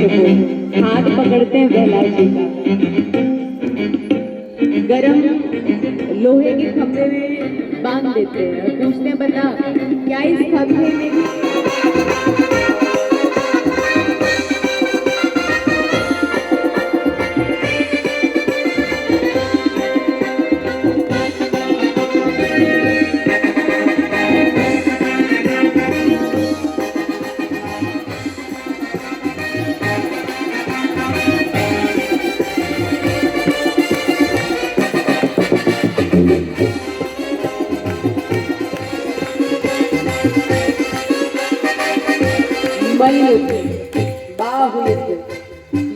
को हाथ पकड़ते हैं प्रहलाद जी का, गरम लोहे के खंभे में बांध देते हैं और पूछते हैं बता क्या इस खंभे में भी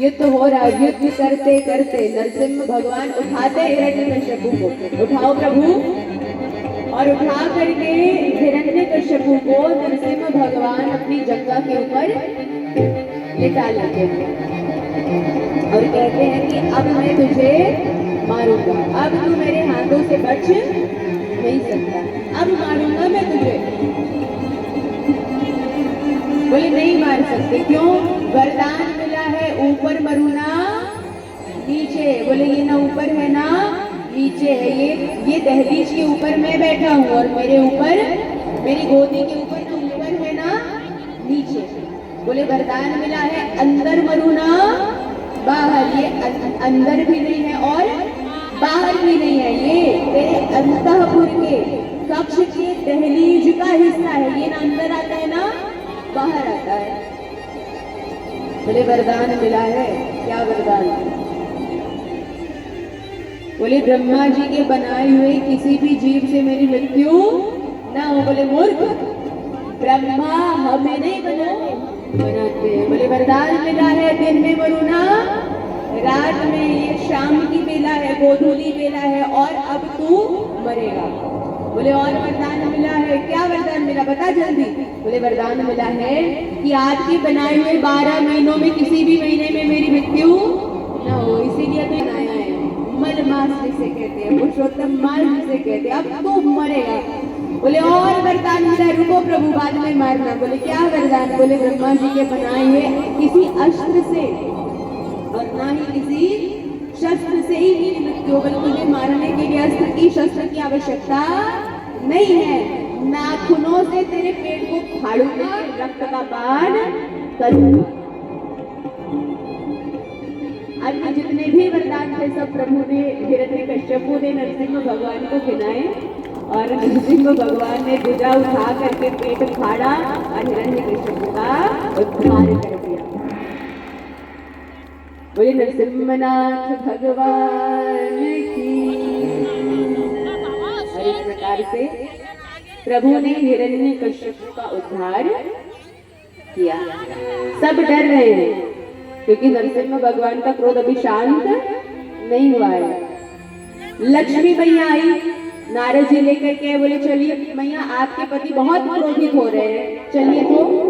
युद्ध हो रहा है। युद्ध करते करते नरसिंह भगवान उठाते हिरण्यकश्यपु को, उठाओ प्रभु, और उठा करके हिरण्यकश्यपु को नरसिंह भगवान अपनी जंघा के ऊपर लिटा लेते हैं और कहते हैं कि अब मैं तुझे मारूंगा, अब तू मेरे हाथों से बच नहीं सकता, अब मारूंगा मैं तुझे। बोले नहीं मार सकते, क्यों? वरदान मिला है ऊपर मरूना नीचे। बोले ये ना ऊपर है ना नीचे है, ये दहलीज के ऊपर मैं बैठा हूँ और मेरे ऊपर मेरी गोदी के ऊपर ना ऊपर है ना नीचे। बोले वरदान मिला है अंदर मरूना बाहर, ये अंदर भी नहीं है और बाहर भी नहीं है, ये तेरे अंतःपुर के कक्ष के दहलीज का हिस्सा है, ये ना अंदर आता है ना बाहर आता है। बोले वरदान मिला है, क्या वरदान? बोले ब्रह्मा जी के बनाए हुए किसी भी जीव से मेरी मृत्यु ना हो। बोले मूर्ख, ब्रह्मा हमें नहीं बनाते। बोले वरदान मिला है दिन में मरूना रात में, ये शाम की बेला है, गोधूली बेला है और अब तू मरेगा। बोले और वरदान मिला है, क्या वरदान मिला बता जल्दी। बोले वरदान मिला है कि आपके बनाए हुए 12 महीनों में किसी भी महीने में मेरी मृत्यु ना हो, इसीलिए तो बनाया है। मल मास जिसे कहते हैं, पुरुषोत्तम मास जिसे कहते हैं, अब तू मरेगा। बोले और वरदान मिला, रुको प्रभु बाद में मारना। बोले क्या वरदान? बोले ब्रह्मा जी के बनाए हुए किसी अस्त्र से और ना ही किसी शस्त्र से ही मेरी मृत्यु हो। तुझे मारने के लिए अस्त्र की शस्त्र की आवश्यकता नहीं है, नाखूनों से तेरे पेट को फाड़ूंगा, रक्त का पान करूंगा। अन्य जितने भी वरदान थे सब प्रभु ने, हिरण्यकश्यपु ने नरसिंह भगवान को गिनाए और नरसिंह भगवान ने ध्वजा उठा करके पेट फाड़ा और हिरण्यकश्यपु का उद्धार कर दिया। बोले नरसिंहनाथ भगवान की। और इस प्रकार से प्रभु ने हिरण्यकश्यप का उद्धार किया। सब डर रहे हैं क्योंकि नरसिंह भगवान का क्रोध अभी शांत नहीं हुआ है। लक्ष्मी मैया आई, नारद जी लेकर के बोले चलिए मैया आपके पति बहुत क्रोधित हो रहे हैं, चलिए। तो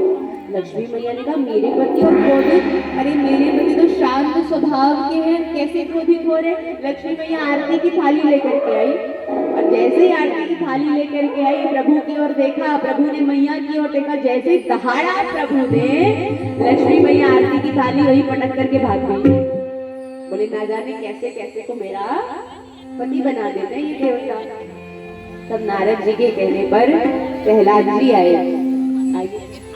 लक्ष्मी मैया ने कहा मेरे पति और क्रोधित? अरे मेरे पति तो शांत स्वभाव के हैं, कैसे क्रोधित हो रहे? लक्ष्मी मैया आरती की थाली लेकर के आई और जैसे ही आरती की थाली लेकर के आई प्रभु की ओर देखा, प्रभु ने मैया की ओर देखा, जैसे ही दहाड़ा प्रभु ने, लक्ष्मी मैया आरती की थाली वही पटक करके भाग गई। बोले ना जाने कैसे कैसे को मेरा पति बना देते हैं ये देवता। तब नारद जी के कहने पर प्रहलाद जी आए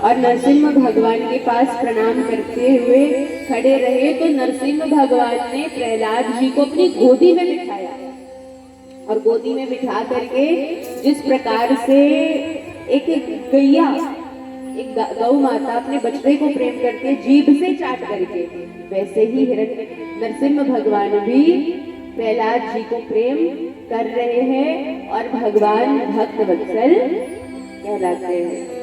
और नरसिंह भगवान के पास प्रणाम करते हुए खड़े रहे। तो नरसिंह भगवान ने प्रहलाद जी को अपनी गोदी में बिठाया और गोदी में बिठा करके जिस प्रकार से एक गैया, एक गौ माता अपने बछड़े को प्रेम करती है जीभ से चाट करके, वैसे ही नरसिंह भगवान भी प्रहलाद जी को प्रेम कर रहे हैं और भगवान भक्त वत्सल कहलाते हैं।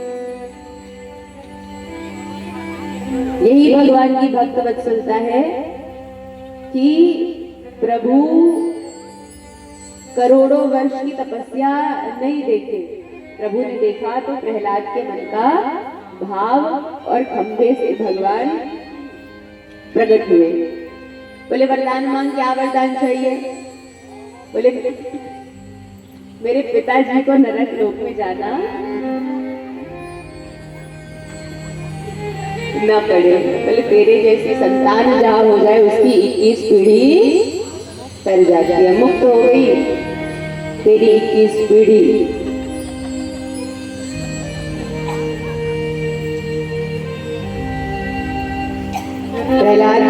यही भगवान की भक्त वत्सलता है कि प्रभु करोड़ों वर्ष की तपस्या नहीं देखे, प्रभु ने देखा तो प्रहलाद के मन का भाव और खंभे से भगवान प्रकट हुए। बोले वरदान मांग, क्या वरदान चाहिए? बोले मेरे पिताजी को नरक लोक में जाना न पड़े। बोले तेरे जैसी संतान जहाँ हो जाए उसकी 21 पीढ़ी कर जाती है, मुक्त हो गई तेरी 21 पीढ़ी। प्रहलाद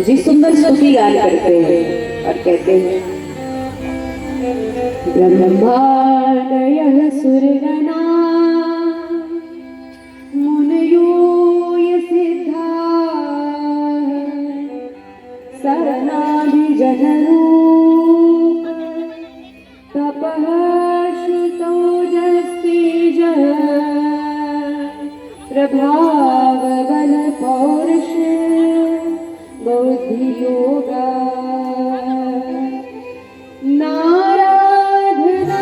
जी सुंदर स्तुति गान करते हैं और कहते हैं ब्रह्मादयः सुरगणा मुनयो सिद्धा सरनाभिजनरूप तपः श्रुतौ जस्तेजः प्रभाव बल पौरुष बुद्धि योगा नाराधना।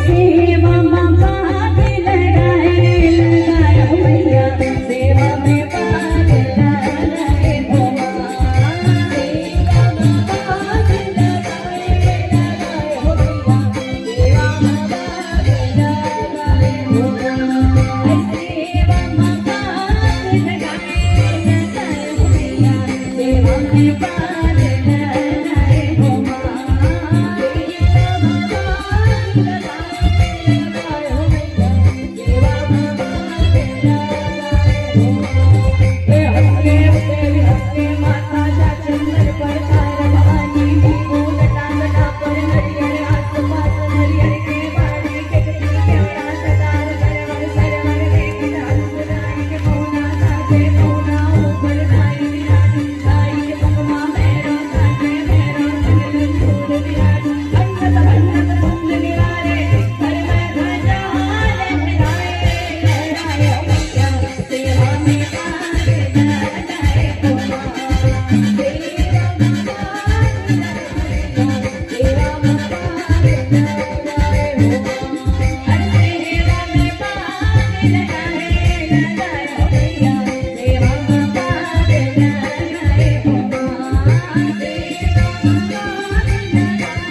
सेवा में भाग लगाए लगाए हो भैया सेवा में भाग लगाए हो सेवा में भाग लगाए लगाए हो भैया सेवा में भाग लगाए हो सेवा में भाग लगाए लगाए हो भैया सेवा में भाग लगाए हो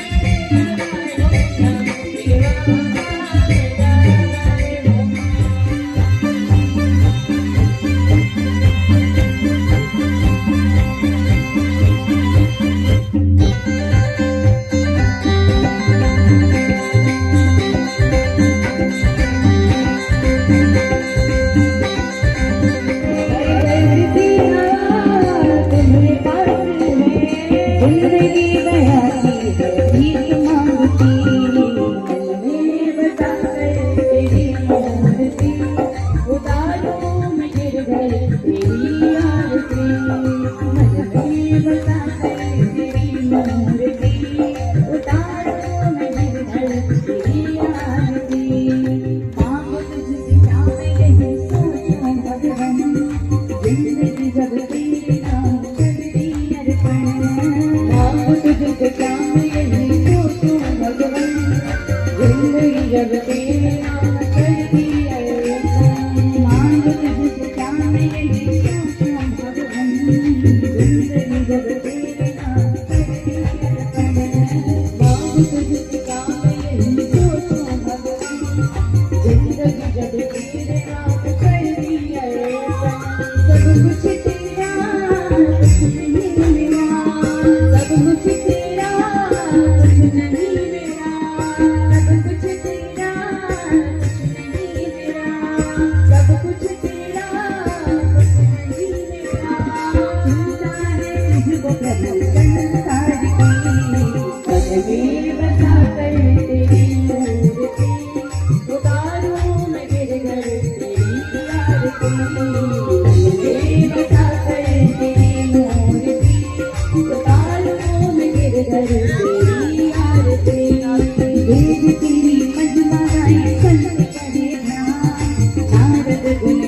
नारद गुण